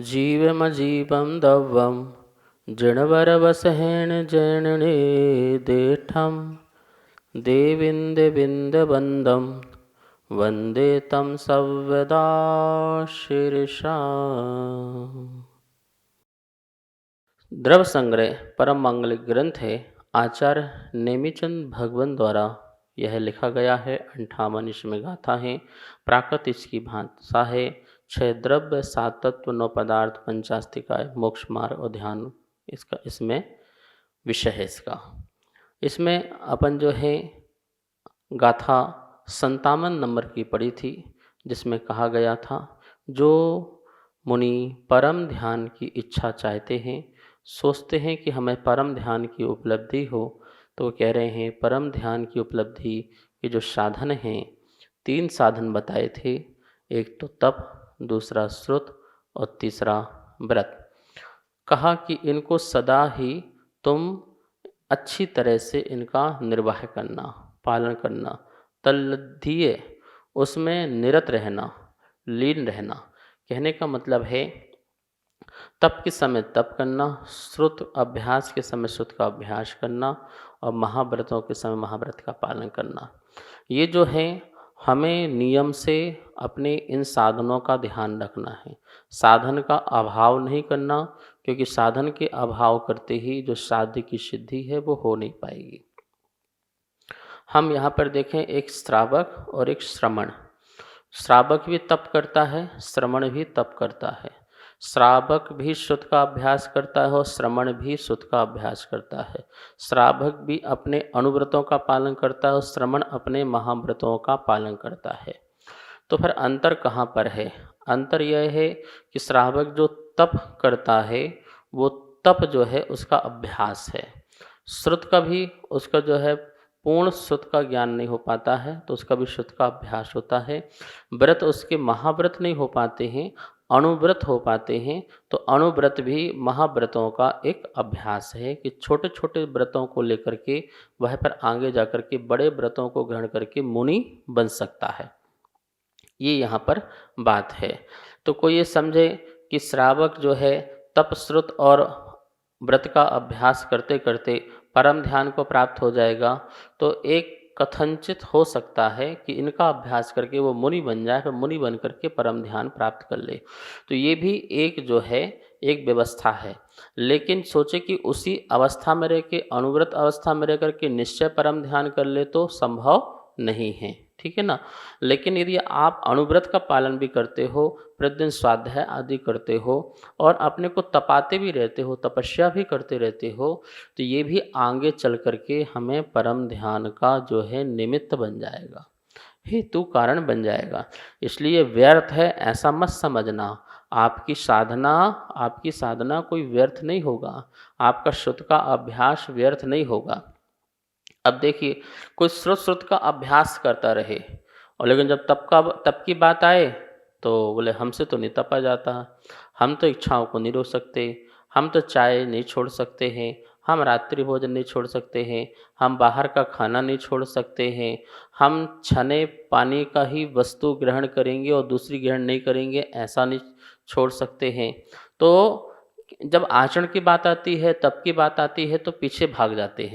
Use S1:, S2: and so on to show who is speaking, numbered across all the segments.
S1: जीवमजीवं दव्वं जिणवरवसहेन जैनने देठं देविन्दविन्दवन्दं वन्दे तं सव्यदा शीर्षा। द्रव्य संग्रह परम मांगलिक ग्रंथ है। आचार्य नेमिचंद भगवान द्वारा यह लिखा गया है। 58 इसमें गाथा है। प्राकृत इसकी भाषा है। 6 द्रव्य 7 तत्व 9 पदार्थ 50 मोक्ष मार्ग और ध्यान इसका इसमें विषय है। इसमें अपन जो है गाथा 57 नंबर की पढ़ी थी, जिसमें कहा गया था जो मुनि परम ध्यान की इच्छा चाहते हैं, सोचते हैं कि हमें परम ध्यान की उपलब्धि हो, तो कह रहे हैं परम ध्यान की उपलब्धि के जो साधन हैं, 3 साधन बताए थे। एक तो तप, दूसरा श्रुत और तीसरा व्रत। कहा कि इनको सदा ही तुम अच्छी तरह से इनका निर्वाह करना, पालन करना, तल्लधिये उसमें निरत रहना, लीन रहना। कहने का मतलब है तप के समय तप करना, श्रुत अभ्यास के समय श्रुत का अभ्यास करना और महाव्रतों के समय महाव्रत का पालन करना। ये जो है हमें नियम से अपने इन साधनों का ध्यान रखना है। साधन का अभाव नहीं करना, क्योंकि साधन के अभाव करते ही जो साध्य की सिद्धि है वो हो नहीं पाएगी। हम यहाँ पर देखें एक श्रावक और एक श्रमण। श्रावक भी तप करता है, श्रमण भी तप करता है। श्रावक भी श्रुत का अभ्यास करता है और श्रमण भी श्रुत का अभ्यास करता है। श्रावक भी अपने अनुव्रतों का पालन करता है और श्रमण अपने महाव्रतों का पालन करता है। तो फिर अंतर कहाँ पर है? अंतर यह है कि श्रावक जो तप करता है वो तप जो है उसका अभ्यास है। श्रुत का भी उसका जो है पूर्ण श्रुत का ज्ञान नहीं हो पाता है, तो उसका भी श्रुत का अभ्यास होता है। व्रत उसके महाव्रत नहीं हो पाते हैं, अणुव्रत हो पाते हैं। तो अणुव्रत भी महाव्रतों का एक अभ्यास है कि छोटे छोटे व्रतों को लेकर के वह पर आगे जाकर के बड़े व्रतों को ग्रहण करके मुनि बन सकता है। ये यहाँ पर बात है। तो कोई ये समझे कि श्रावक जो है तप श्रुत और व्रत का अभ्यास करते करते परम ध्यान को प्राप्त हो जाएगा, तो एक कथनचित हो सकता है कि इनका अभ्यास करके वो मुनि बन जाए, फिर मुनि बन करके परम ध्यान प्राप्त कर ले। तो ये भी एक जो है एक व्यवस्था है। लेकिन सोचे कि उसी अवस्था में रह के, अनुव्रत अवस्था में रह करके निश्चय परम ध्यान कर ले तो संभव नहीं है, ठीक है ना। लेकिन यदि आप अनुव्रत का पालन भी करते हो, प्रतिदिन स्वाध्याय आदि करते हो और अपने को तपाते भी रहते हो, तपस्या भी करते रहते हो, तो ये भी आगे चल करके हमें परम ध्यान का जो है निमित्त बन जाएगा, हेतु कारण बन जाएगा। इसलिए व्यर्थ है ऐसा मत समझना। आपकी साधना कोई व्यर्थ नहीं होगा, आपका श्रुत का अभ्यास व्यर्थ नहीं होगा। अब देखिए कोई श्रुत का अभ्यास करता रहे और लेकिन जब तप की बात आए तो बोले हमसे तो नहीं तपा जाता, हम तो इच्छाओं को नहीं रोक सकते, हम तो चाय नहीं छोड़ सकते हैं, हम रात्रि भोजन नहीं छोड़ सकते हैं, हम बाहर का खाना नहीं छोड़ सकते हैं, हम छने पानी का ही वस्तु ग्रहण करेंगे और दूसरी ग्रहण नहीं करेंगे, ऐसा नहीं छोड़ सकते हैं। तो जब आचरण की बात आती है, तप की बात आती है, तो पीछे भाग जाते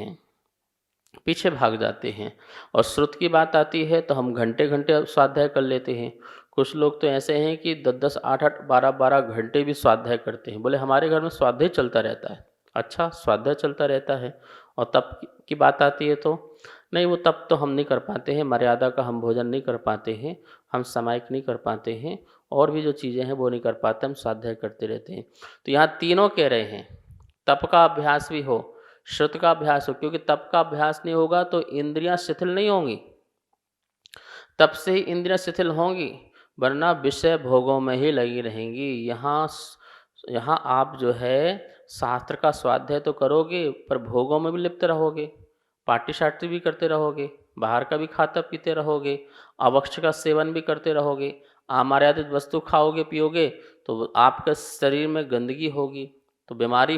S1: हैं। और श्रुत की बात आती है तो हम घंटे घंटे स्वाध्याय कर लेते हैं। कुछ लोग तो ऐसे हैं कि 10-10, 8-8, 12-12 घंटे भी स्वाध्याय करते हैं। बोले हमारे घर में स्वाध्याय चलता रहता है। अच्छा, स्वाध्याय चलता रहता है और तप की बात आती है तो नहीं, वो तप तो हम नहीं कर पाते हैं, मर्यादा का हम भोजन नहीं कर पाते हैं, हम सामायिक नहीं कर पाते हैं, और भी जो चीज़ें हैं वो नहीं कर पाते, हम स्वाध्याय करते रहते हैं। तो यहाँ तीनों कह रहे हैं तप का अभ्यास भी हो, श्रुत का अभ्यास हो, क्योंकि तप का अभ्यास नहीं होगा तो इंद्रियां शिथिल नहीं होंगी। तप से ही इंद्रियां शिथिल होंगी, वरना विषय भोगों में ही लगी रहेंगी। यहाँ आप जो है शास्त्र का स्वाध्याय तो करोगे पर भोगों में भी लिप्त रहोगे, पार्टी शार्टी भी करते रहोगे, बाहर का भी खाता पीते रहोगे, अवक्ष का सेवन भी करते रहोगे, अमर्यादित वस्तु खाओगे पियोगे तो आपके शरीर में गंदगी होगी, तो बीमारी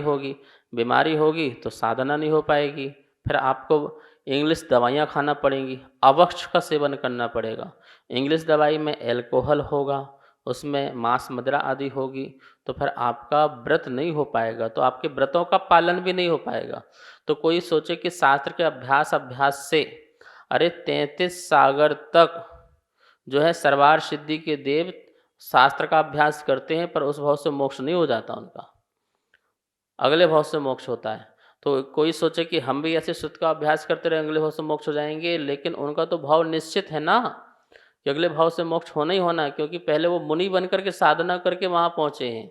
S1: होगी तो साधना नहीं हो पाएगी। फिर आपको इंग्लिश दवाइयाँ खाना पड़ेंगी, अवक्ष का सेवन करना पड़ेगा। इंग्लिश दवाई में एल्कोहल होगा, उसमें मांस मदिरा आदि होगी, तो फिर आपका व्रत नहीं हो पाएगा, तो आपके व्रतों का पालन भी नहीं हो पाएगा। तो कोई सोचे कि शास्त्र के अभ्यास अभ्यास से अरे 33 सागर तक जो है सर्वार सिद्धि के देव शास्त्र का अभ्यास करते हैं, पर उस भाव से मोक्ष नहीं हो जाता उनका, अगले भाव से मोक्ष होता है। तो कोई सोचे कि हम भी ऐसे सुत का अभ्यास करते रहे, अगले भाव से मोक्ष हो जाएंगे, लेकिन उनका तो भाव निश्चित है ना कि अगले भाव से मोक्ष होना ही होना है, क्योंकि पहले वो मुनि बन करके साधना करके वहाँ पहुँचे हैं।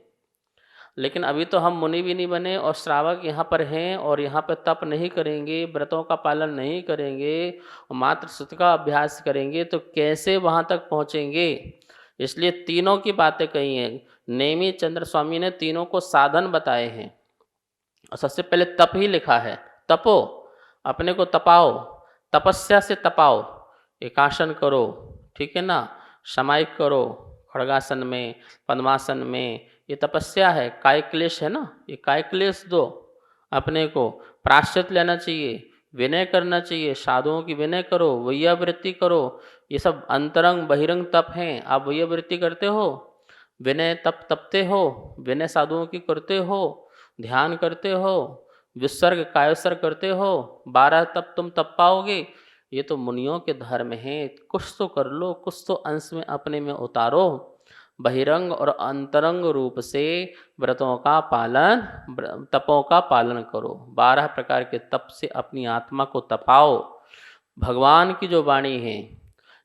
S1: लेकिन अभी तो हम मुनि भी नहीं बने और श्रावक यहाँ पर हैं और यहाँ पर तप नहीं करेंगे, व्रतों का पालन नहीं करेंगे, मात्र सुत का अभ्यास करेंगे, तो कैसे वहाँ तक पहुँचेंगे। इसलिए तीनों की बातें कही हैं। नेमी चंद्र स्वामी ने तीनों को साधन बताए हैं, और सबसे पहले तप ही लिखा है। तपो, अपने को तपाओ, तपस्या से तपाओ, एकासन करो, ठीक है ना, समायिक करो, खड़गासन में, पद्मासन में, ये तपस्या है। काय क्लेश है ना, ये काय क्लेश दो अपने को, प्राश्चित लेना चाहिए, विनय करना चाहिए, साधुओं की विनय करो, वैयावृत्ति करो। ये सब अंतरंग बहिरंग तप हैं। आप वैयावृत्ति करते हो, विनय तप तपते हो, विनय साधुओं की करते हो, ध्यान करते हो, विसर्ग कायोसर्ग करते हो, 12 तप तुम तप पाओगे। ये तो मुनियों के धर्म हैं, कुछ तो कर लो, कुछ तो अंश में अपने में उतारो। बहिरंग और अंतरंग रूप से व्रतों का पालन, तपों का पालन करो। 12 प्रकार के तप से अपनी आत्मा को तपाओ। भगवान की जो वाणी है,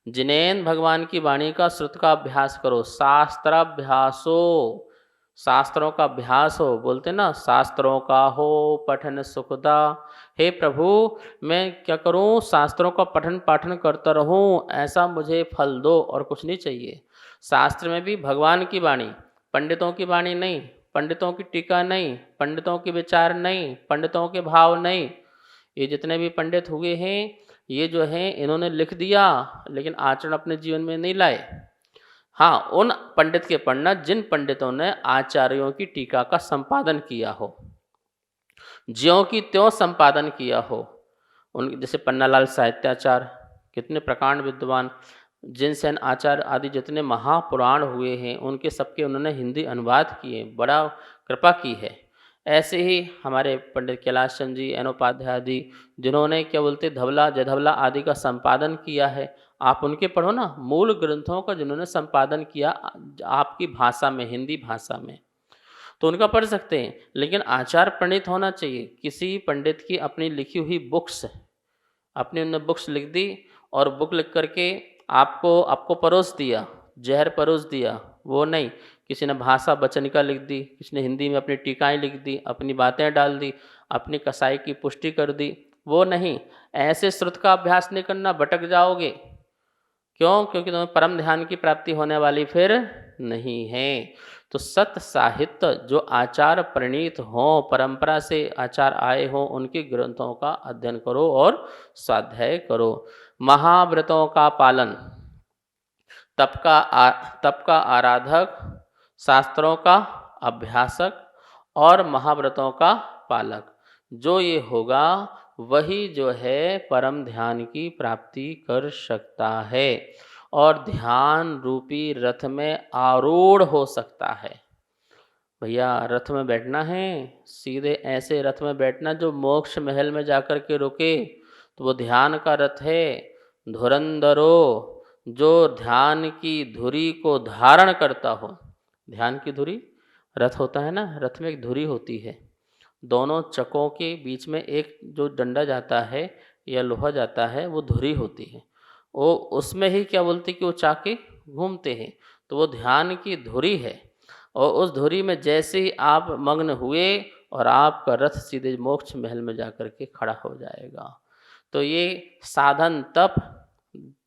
S1: जिनेन भगवान की वाणी का श्रुत का अभ्यास करो। शास्त्राभ्यासो, शास्त्रों का अभ्यास हो, बोलते ना शास्त्रों का हो पठन सुखदा। हे प्रभु, मैं क्या करूं, शास्त्रों का पठन पाठन करता रहूं, ऐसा मुझे फल दो, और कुछ नहीं चाहिए। शास्त्र में भी भगवान की वाणी, पंडितों की वाणी नहीं, पंडितों की टीका नहीं, पंडितों के विचार नहीं, पंडितों के भाव नहीं। ये जितने भी पंडित हुए हैं, ये जो हैं इन्होंने लिख दिया, लेकिन आचरण अपने जीवन में नहीं लाए। हाँ, उन पंडित के पढ़ना जिन पंडितों ने आचार्यों की टीका का संपादन किया हो, ज्यों की त्यों संपादन किया हो। उन जैसे पन्नालाल साहित्याचार्य, कितने प्रकांड विद्वान, जिनसेन आचार्य आदि जितने महापुराण हुए हैं, उनके सबके उन्होंने हिंदी अनुवाद किए, बड़ा कृपा की है। ऐसे ही हमारे पंडित कैलाश चंद जी, एन उपाध्याय आदि, जिन्होंने क्या बोलते धवला जयधवला आदि का संपादन किया है, आप उनके पढ़ो ना, मूल ग्रंथों का जिन्होंने संपादन किया आपकी भाषा में, हिंदी भाषा में, तो उनका पढ़ सकते हैं। लेकिन आचार पंडित होना चाहिए। किसी पंडित की अपनी लिखी हुई बुक्स, अपनी उन्होंने बुक्स लिख दी और बुक लिख करके आपको परोस दिया, जहर परोस दिया, वो नहीं। किसी ने भाषा वचनिका लिख दी, किसी ने हिंदी में अपनी टीकाएँ लिख दी, अपनी बातें डाल दी, अपनी कसाई की पुष्टि कर दी, वो नहीं। ऐसे श्रुत का अभ्यास नहीं करना, भटक जाओगे। क्यों? क्योंकि तुम्हें परम ध्यान की प्राप्ति होने वाली फिर नहीं है। तो सत्य साहित्य जो आचार प्रणीत हों, परंपरा से आचार आए हों, उनके ग्रंथों का अध्ययन करो और स्वाध्याय करो। महाव्रतों का पालन, तप का आराधक, शास्त्रों का अभ्यासक और महाव्रतों का पालक, जो ये होगा वही जो है परम ध्यान की प्राप्ति कर सकता है और ध्यान रूपी रथ में आरूढ़ हो सकता है। भैया, रथ में बैठना है, सीधे ऐसे रथ में बैठना जो मोक्ष महल में जाकर के रुके, तो वो ध्यान का रथ है। धुरंधरो, जो ध्यान की धुरी को धारण करता हो। ध्यान की धुरी, रथ होता है ना, रथ में एक धुरी होती है, दोनों चकों के बीच में एक जो डंडा जाता है या लोहा जाता है, वो धुरी होती है। वो उसमें ही क्या बोलते कि वो चाके घूमते हैं, तो वो ध्यान की धुरी है। और उस धुरी में जैसे ही आप मग्न हुए और आपका रथ सीधे मोक्ष महल में जाकर के खड़ा हो जाएगा। तो ये साधन, तप,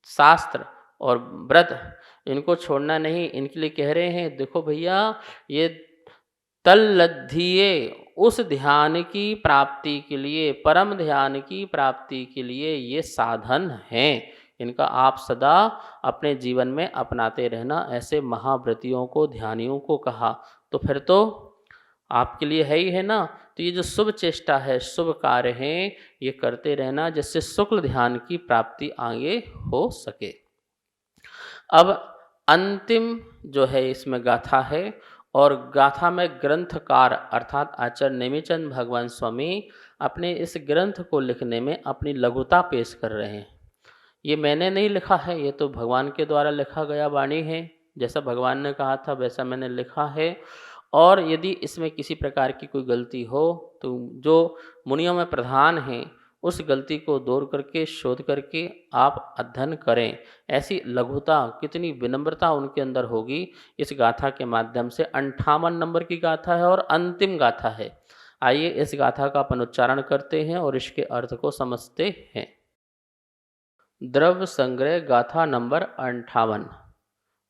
S1: शास्त्र और व्रत, इनको छोड़ना नहीं। इनके लिए कह रहे हैं, देखो भैया, ये तल्लद्धिये, उस ध्यान की प्राप्ति के लिए, परम ध्यान की प्राप्ति के लिए ये साधन हैं। इनका आप सदा अपने जीवन में अपनाते रहना। ऐसे महाव्रतियों को, ध्यानियों को कहा, तो फिर तो आपके लिए है ही है ना। तो ये जो शुभ चेष्टा है, शुभ कार्य हैं, ये करते रहना, जिससे शुक्ल ध्यान की प्राप्ति आगे हो सके। अब अंतिम जो है इसमें गाथा है और गाथा में ग्रंथकार अर्थात आचार्य नेमिचंद भगवान स्वामी अपने इस ग्रंथ को लिखने में अपनी लघुता पेश कर रहे हैं। ये मैंने नहीं लिखा है, ये तो भगवान के द्वारा लिखा गया वाणी है। जैसा भगवान ने कहा था वैसा मैंने लिखा है। और यदि इसमें किसी प्रकार की कोई गलती हो तो जो मुनियों में प्रधान हैं उस गलती को दूर करके शोध करके आप अध्ययन करें। ऐसी लघुता, कितनी विनम्रता उनके अंदर होगी, इस गाथा के माध्यम से 58 नंबर की गाथा है और अंतिम गाथा है। आइए इस गाथा का अपन उच्चारण करते हैं और इसके अर्थ को समझते हैं। द्रव्य संग्रह गाथा नंबर 58।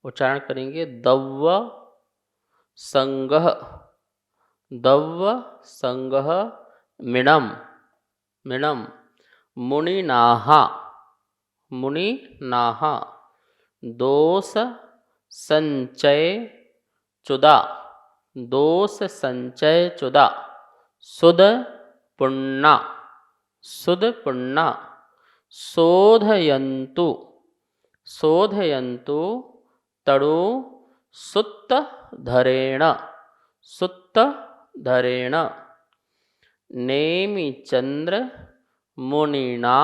S1: उच्चारण करेंगे दव्व संगह, दव्व संगह मिणम, मिणम मुनिनाहा, मुनिनाहा दोष संचय चुदा, दोष संचय चुदा सुद पुण्ना, सुद पुण्ना शोधयन्तु, शोधयन्तु तणु सुत्त धरेण, सुत्त धरेण नेमिचंद्र मुनिना,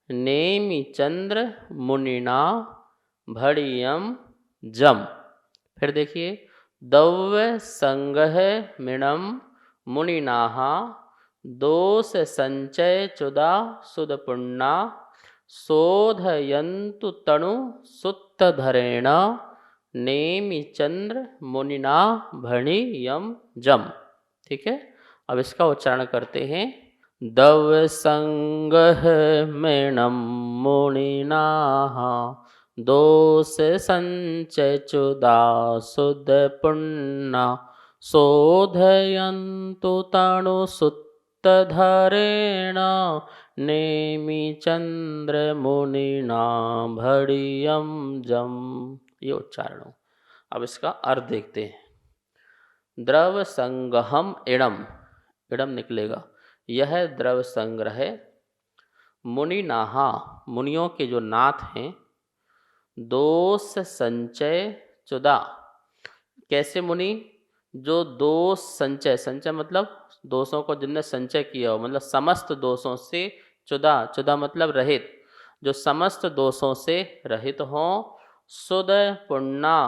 S1: नेमिचंद्र मुनिना भड़ियम जम। फिर देखिए दव्य संगह मिणम मुनिनाहा दोष संचय चुदा सुद पुण्ना शोधयन्तु तणु सुत्त धरेण नेमिचंद्र मुनिना भणियम जम। ठीक है, अब इसका उच्चारण करते हैं। दव संगह मेणम मुनिनाहा दोष संचय चुदा सुद पुण्ना शोधयन्तु तणु सुत्त धरेण नेमिचंद्र मुनिना भड़ियम जम। ये उच्चारण हो। अब इसका अर्थ देखते हैं। द्रव संगहम इणम, इणम निकलेगा। यह द्रव संग्रह मुनिनाहा, मुनियों के जो नाथ हैं, दोष संचय चुदा, कैसे मुनि? जो दोष संचय, संचय मतलब दोषों को जिनने संचय किया हो, मतलब समस्त दोषों से चुदा, चुदा मतलब रहित, जो समस्त दोषों से रहित हों, सुद पुण्ना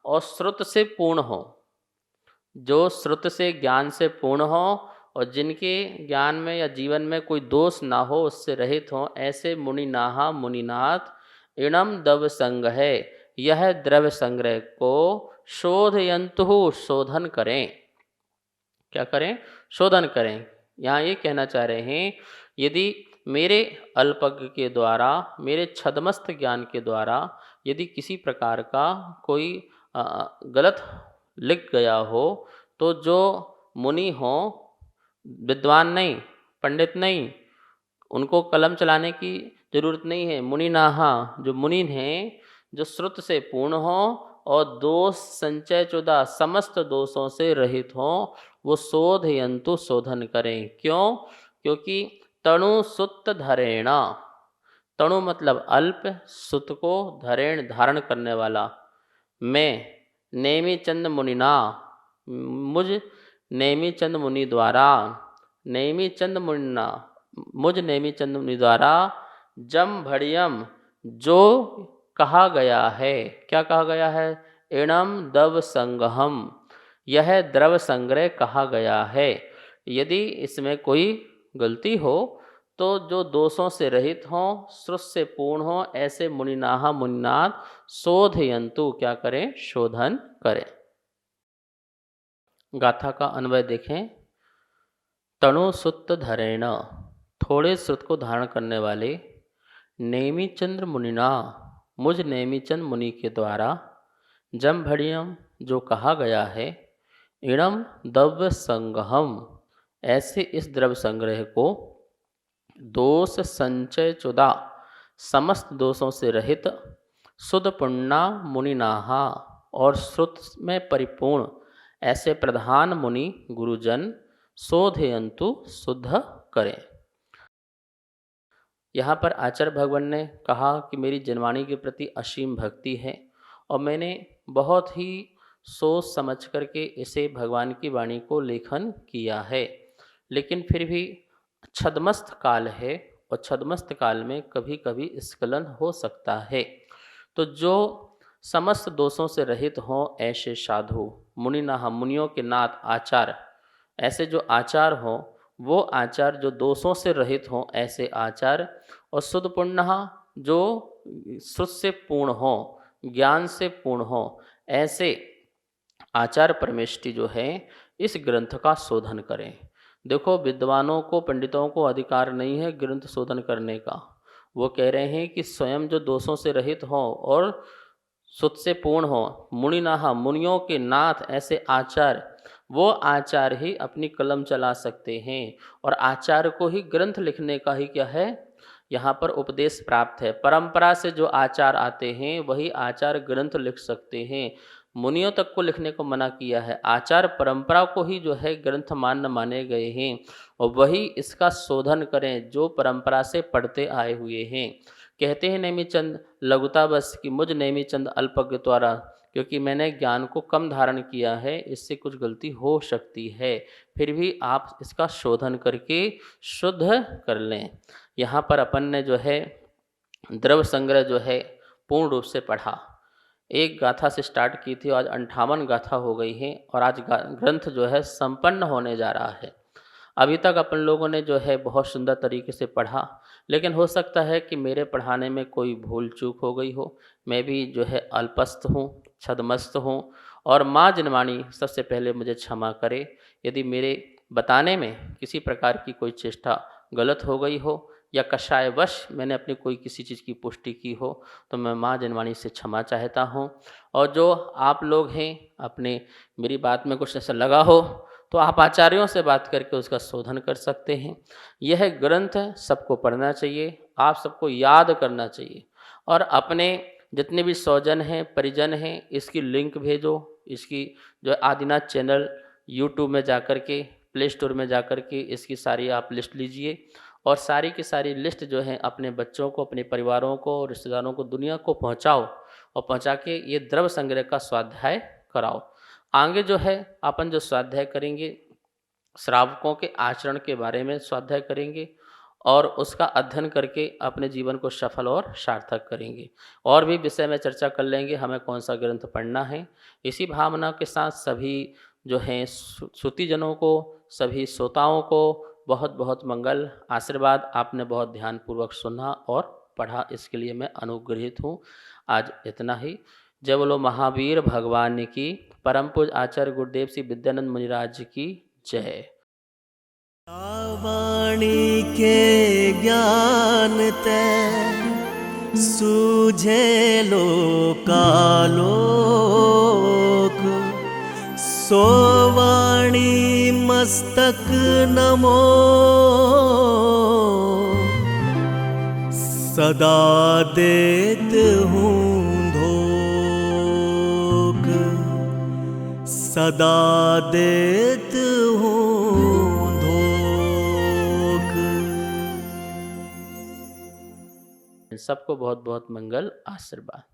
S1: और श्रुत से पूर्ण हो, जो श्रुत से ज्ञान से पूर्ण हो और जिनके ज्ञान में या जीवन में कोई दोष ना हो, उससे रहित हो, ऐसे मुनिनाहा मुनिनाथ इणम दव संग है, यह द्रव्य संग्रह को शोधयन्तु शोधन करें। क्या करें? शोधन करें। यहाँ ये कहना चाह रहे हैं, यदि मेरे अल्पज्ञ के द्वारा, मेरे छदमस्त ज्ञान के द्वारा यदि किसी प्रकार का कोई गलत लिख गया हो, तो जो मुनि हो, विद्वान नहीं, पंडित नहीं, उनको कलम चलाने की जरूरत नहीं है। मुनिनाहा, जो मुनि हैं, जो श्रुत से पूर्ण हो और दोष संचय चुदा, समस्त दोषों से रहित हो, वो शोधयन्तु शोधन करें। क्यों? क्योंकि तणु सुत्त धरेण, तणु मतलब अल्प, सुत को धरेण धारण करने वाला, मैं नेमिचंद मुनिना, मुझ नेमिचंद मुनि द्वारा, नेमिचंद मुनिना मुझ नेमिचंद मुनि द्वारा जम भड़ियम जो कहा गया है। क्या कहा गया है? इणम दव संगहम, यह द्रव संग्रह कहा गया है। यदि इसमें कोई गलती हो तो जो दोषों से रहित हों, श्रुत से पूर्ण हो, ऐसे मुनिनाहा मुनिनाथ शोधयन्तु, क्या करें? शोधन करें। गाथा का अन्वय देखें। तणु सुत्त धरेण, थोड़े श्रुत को धारण करने वाले, नेमिचंद्र मुनिना, मुझ नेमिचंद मुनि के द्वारा, जम भड़ियम जो कहा गया है, इणम दव्य संगहम ऐसे इस द्रव्य संग्रह को, दोष संचय चुदा समस्त दोषों से रहित, शुद्ध पुण्ना मुनिनाहा और श्रुत में परिपूर्ण ऐसे प्रधान मुनि गुरुजन शोधयन्तु शुद्ध करें। यहाँ पर आचार्य भगवान ने कहा कि मेरी जनवाणी के प्रति असीम भक्ति है और मैंने बहुत ही सोच समझ कर के इसे भगवान की वाणी को लेखन किया है। लेकिन फिर भी छद्मस्त काल है और छद्मस्त काल में कभी-कभी स्खलन हो सकता है। तो जो समस्त दोषों से रहित हों ऐसे साधु, मुनिनाः मुनियों के नाथ आचार्य, ऐसे जो आचार हों, वो आचार जो दोषों से रहित हों ऐसे आचार, और शुद्ध पुण्यः जो शुद्ध से पूर्ण हों, ज्ञान से पूर्ण हों, ऐसे आचार परमेष्टि जो है इस ग्रंथ का शोधन करें। देखो, विद्वानों को, पंडितों को अधिकार नहीं है ग्रंथ शोधन करने का। वो कह रहे हैं कि स्वयं जो दोषों से रहित हों और शुद्ध से पूर्ण हो, मुनिनाः मुनियों के नाथ ऐसे आचार्य, वो आचार्य ही अपनी कलम चला सकते हैं। और आचार्य को ही ग्रंथ लिखने का ही क्या है, यहाँ पर उपदेश प्राप्त है। परंपरा से जो आचार आते हैं वही आचार्य ग्रंथ लिख सकते हैं। मुनियों तक को लिखने को मना किया है, आचार परंपरा को ही जो है ग्रंथ माने गए हैं, और वही इसका शोधन करें जो परंपरा से पढ़ते आए हुए हैं। कहते हैं नेमिचंद लघुता बस कि मुझ नेमिचंद अल्पज्ञ द्वारा, क्योंकि मैंने ज्ञान को कम धारण किया है, इससे कुछ गलती हो सकती है। फिर भी आप इसका शोधन करके शुद्ध कर लें। यहाँ पर अपन ने जो है द्रव्य संग्रह जो है पूर्ण रूप से पढ़ा। एक गाथा से स्टार्ट की थी, आज 58 गाथा हो गई हैं और आज ग्रंथ जो है संपन्न होने जा रहा है। अभी तक अपन लोगों ने जो है बहुत सुंदर तरीके से पढ़ा, लेकिन हो सकता है कि मेरे पढ़ाने में कोई भूल चूक हो गई हो। मैं भी जो है अल्पस्थ हूँ, छद्मस्त हूँ, और माँ जिनवाणी सबसे पहले मुझे क्षमा करे। यदि मेरे बताने में किसी प्रकार की कोई चेष्टा गलत हो गई हो या कषायवश मैंने अपनी कोई किसी चीज़ की पुष्टि की हो, तो मैं माँ जिनवाणी से क्षमा चाहता हूँ। और जो आप लोग हैं, अपने मेरी बात में कुछ ऐसा लगा हो तो आप आचार्यों से बात करके उसका शोधन कर सकते हैं। यह ग्रंथ सबको पढ़ना चाहिए, आप सबको याद करना चाहिए, और अपने जितने भी स्वजन हैं, परिजन हैं, इसकी लिंक भेजो। इसकी जो आदिनाथ चैनल यूट्यूब में जाकर के, प्ले स्टोर में जाकर के इसकी सारी आप लिस्ट लीजिए, और सारी की सारी लिस्ट जो है अपने बच्चों को, अपने परिवारों को, रिश्तेदारों को, दुनिया को पहुंचाओ, और पहुंचा के ये द्रव्य संग्रह का स्वाध्याय कराओ। आगे जो है अपन जो स्वाध्याय करेंगे, श्रावकों के आचरण के बारे में स्वाध्याय करेंगे, और उसका अध्ययन करके अपने जीवन को सफल और सार्थक करेंगे। और भी विषय में चर्चा कर लेंगे, हमें कौन सा ग्रंथ पढ़ना है। इसी भावना के साथ सभी जो हैं श्रुतिजनों को, सभी श्रोताओं को बहुत बहुत मंगल आशीर्वाद। आपने बहुत ध्यानपूर्वक सुना और पढ़ा, इसके लिए मैं अनुग्रहित हूँ। आज इतना ही। जय बोलो महावीर भगवान की, परम पूज्य आचार्य गुरुदेव श्री विद्यानंद मुनिराज की जय।
S2: वाणी के ज्ञान ते सूझे लोकालोक, सो वाणी मस्तक नमो, सदा देत हूँ धोख, सदा देत हूँ धोख।
S1: सबको बहुत बहुत मंगल आशीर्वाद।